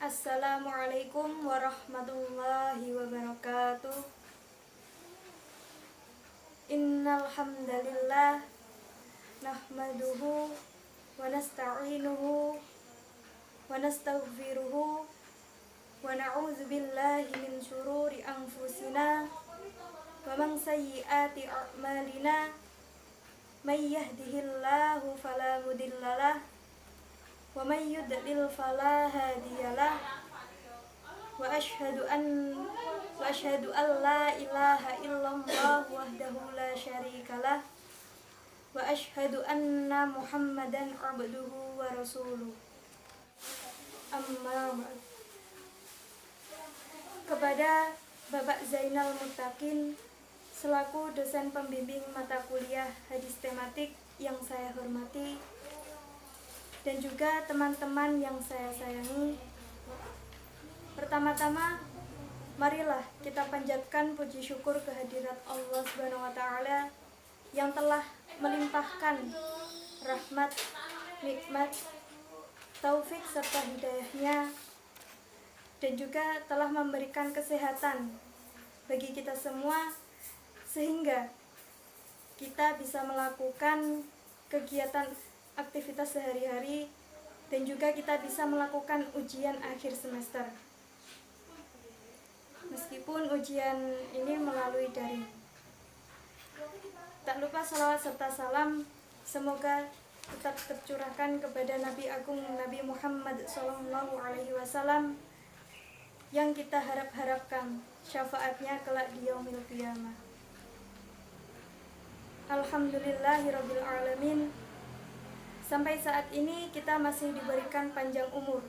Assalamualaikum warahmatullahi wabarakatuh. Innal hamdalillah nahmaduhu wa nasta'inuhu wa nastaghfiruhu wa na'udzu billahi min syururi anfusina wa min sayyiati a'malina. May yahdihillahu fala mudhillalah wa may yudlil fala hadiyalah. Wa asyhadu an la ilaha illallah wahdahu la syarikalah wa asyhadu anna Muhammadan abduhu wa rasuluh. Amma ba'd. Kepada Bapak Zainal Muttaqin selaku dosen pembimbing mata kuliah hadis tematik yang saya hormati, dan juga teman-teman yang saya sayangi, pertama-tama marilah kita panjatkan puji syukur kehadirat Allah Subhanahu wa taala yang telah melimpahkan rahmat, nikmat, taufik serta hidayahnya, dan juga telah memberikan kesehatan bagi kita semua sehingga kita bisa melakukan kegiatan aktivitas sehari-hari, dan juga kita bisa melakukan ujian akhir semester. Meskipun ujian ini melalui daring. Tak lupa salawat serta salam semoga tetap tercurahkan kepada Nabi Agung Nabi Muhammad SAW yang kita harapkan syafaatnya kelak di yaumil qiyamah. Alhamdulillahirabbil alamin. Sampai saat ini kita masih diberikan panjang umur.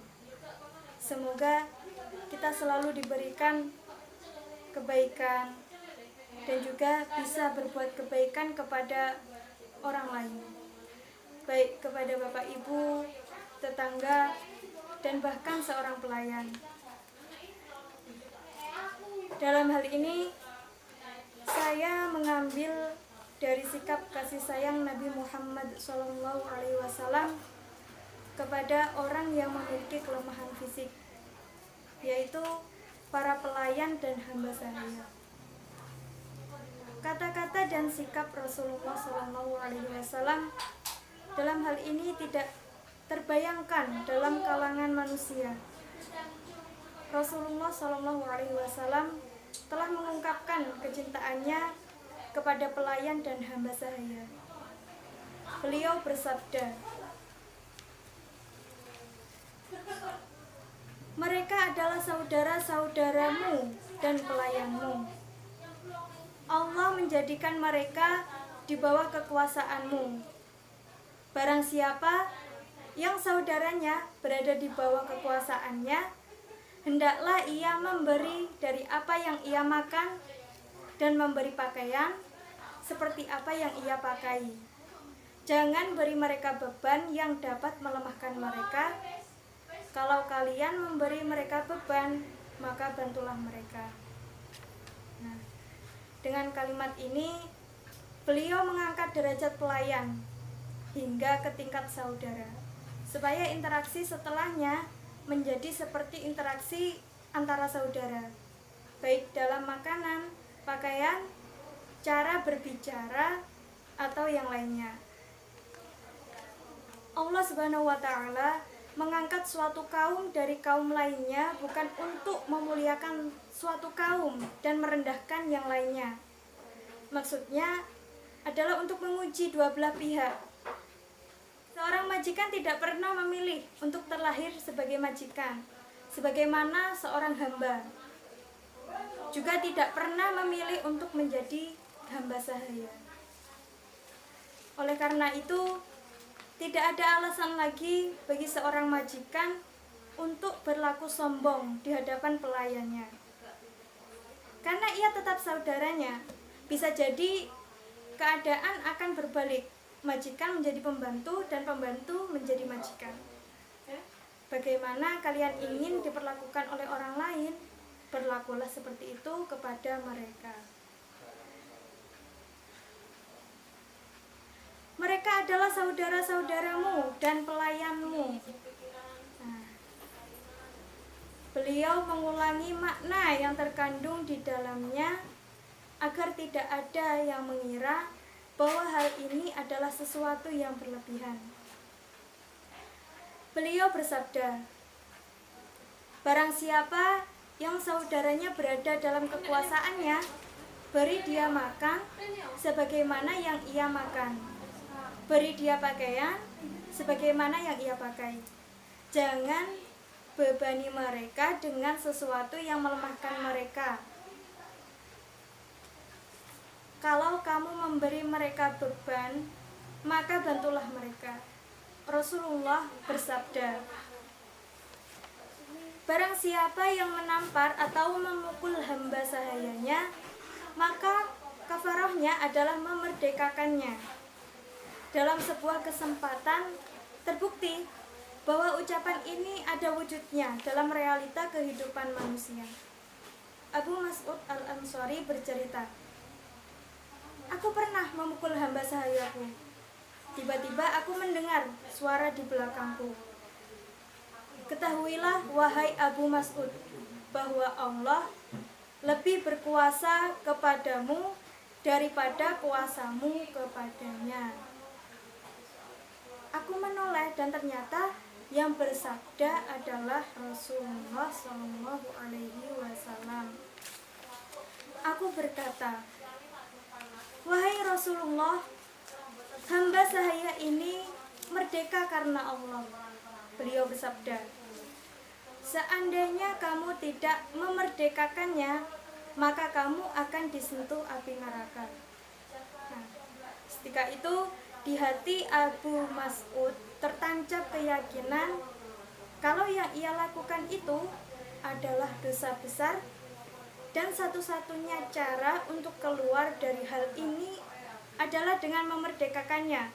Semoga kita selalu diberikan kebaikan dan juga bisa berbuat kebaikan kepada orang lain, baik kepada bapak ibu, tetangga, dan bahkan seorang pelayan. Dalam hal ini saya mengambil dari sikap kasih sayang Nabi Muhammad SAW kepada orang yang memiliki kelemahan fisik, yaitu para pelayan dan hamba sahaya. Kata-kata dan sikap Rasulullah SAW dalam hal ini tidak terbayangkan dalam kalangan manusia. Rasulullah SAW telah mengungkapkan kecintaannya kepada pelayan dan hamba sahaya. Beliau bersabda, mereka adalah saudara-saudaramu dan pelayanmu. Allah menjadikan mereka di bawah kekuasaanmu. Barang siapa yang saudaranya berada di bawah kekuasaannya, hendaklah ia memberi dari apa yang ia makan dan memberi pakaian seperti apa yang ia pakai. Jangan beri mereka beban yang dapat melemahkan mereka. Kalau kalian memberi mereka beban, maka bantulah mereka. Nah, dengan kalimat ini, beliau mengangkat derajat pelayan hingga ke tingkat saudara, supaya interaksi setelahnya menjadi seperti interaksi antara saudara, baik dalam makanan, pakaian, cara berbicara, atau yang lainnya. Allah Subhanahu wa taala mengangkat suatu kaum dari kaum lainnya bukan untuk memuliakan suatu kaum dan merendahkan yang lainnya. Maksudnya adalah untuk menguji dua belah pihak. Seorang majikan tidak pernah memilih untuk terlahir sebagai majikan, sebagaimana seorang hamba juga tidak pernah memilih untuk menjadi hamba sahaya. Oleh karena itu, tidak ada alasan lagi bagi seorang majikan untuk berlaku sombong di hadapan pelayannya, karena ia tetap saudaranya. Bisa jadi keadaan akan berbalik, majikan menjadi pembantu dan pembantu menjadi majikan. Bagaimana kalian ingin diperlakukan oleh orang lain, berlakulah seperti itu kepada mereka. Mereka adalah saudara-saudaramu dan pelayanmu. Nah, mengulangi makna yang terkandung di dalamnya agar tidak ada yang mengira bahwa hal ini adalah sesuatu yang berlebihan. Beliau bersabda, "Barang siapa yang saudaranya berada dalam kekuasaannya, beri dia makan sebagaimana yang ia makan. Beri dia pakaian sebagaimana yang ia pakai. Jangan bebani mereka dengan sesuatu yang melemahkan mereka. Kalau kamu memberi mereka beban, maka bantulah mereka." Rasulullah bersabda, "Barang siapa yang menampar atau memukul hamba sahayanya, maka kafarahnya adalah memerdekakannya." Dalam sebuah kesempatan terbukti bahwa ucapan ini ada wujudnya dalam realita kehidupan manusia. Abu Mas'ud Al-Ansari bercerita, "Aku pernah memukul hamba sahayaku. Tiba-tiba aku mendengar suara di belakangku. Ketahuilah wahai Abu Mas'ud, bahwa Allah lebih berkuasa kepadamu daripada kuasamu kepadanya." Aku menoleh dan ternyata yang bersabda adalah Rasulullah SAW. Aku berkata, "Wahai Rasulullah, hamba sahaya ini merdeka karena Allah." Beliau bersabda, "Seandainya kamu tidak memerdekakannya, maka kamu akan disentuh api neraka." Nah, ketika itu di hati Abu Mas'ud tertancap keyakinan kalau yang ia lakukan itu adalah dosa besar dan satu-satunya cara untuk keluar dari hal ini adalah dengan memerdekakannya.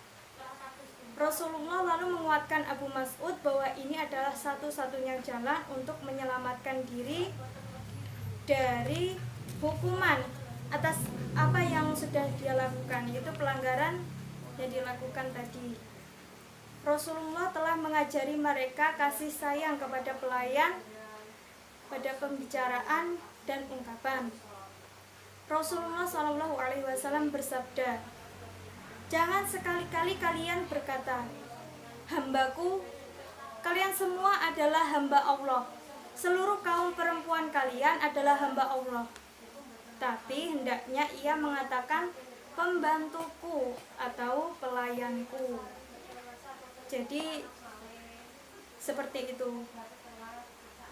Rasulullah lalu menguatkan Abu Mas'ud bahwa ini adalah satu-satunya jalan untuk menyelamatkan diri dari hukuman atas apa yang sudah dia lakukan, yaitu pelanggaran yang dilakukan tadi. Rasulullah telah mengajari mereka kasih sayang kepada pelayan pada pembicaraan dan ungkapan. Rasulullah SAW bersabda, "Jangan sekali-kali kalian berkata, 'Hambaku,' kalian semua adalah hamba Allah. Seluruh kaum perempuan kalian adalah hamba Allah. Tapi hendaknya ia mengatakan pembantuku atau pelayanku." Jadi seperti itu.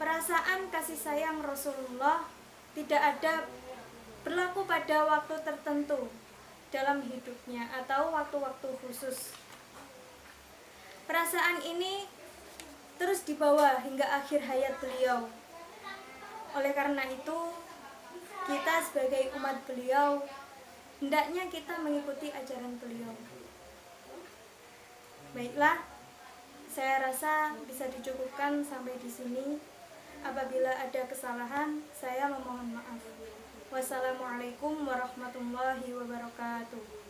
Perasaan kasih sayang Rasulullah tidak ada berlaku pada waktu tertentu dalam hidupnya atau waktu-waktu khusus. Perasaan ini terus dibawa hingga akhir hayat beliau. Oleh karena itu, kita sebagai umat beliau hendaknya kita mengikuti ajaran beliau. Baiklah, saya rasa bisa dicukupkan sampai di sini. Apabila ada kesalahan, saya memohon maaf. Wassalamualaikum warahmatullahi wabarakatuh.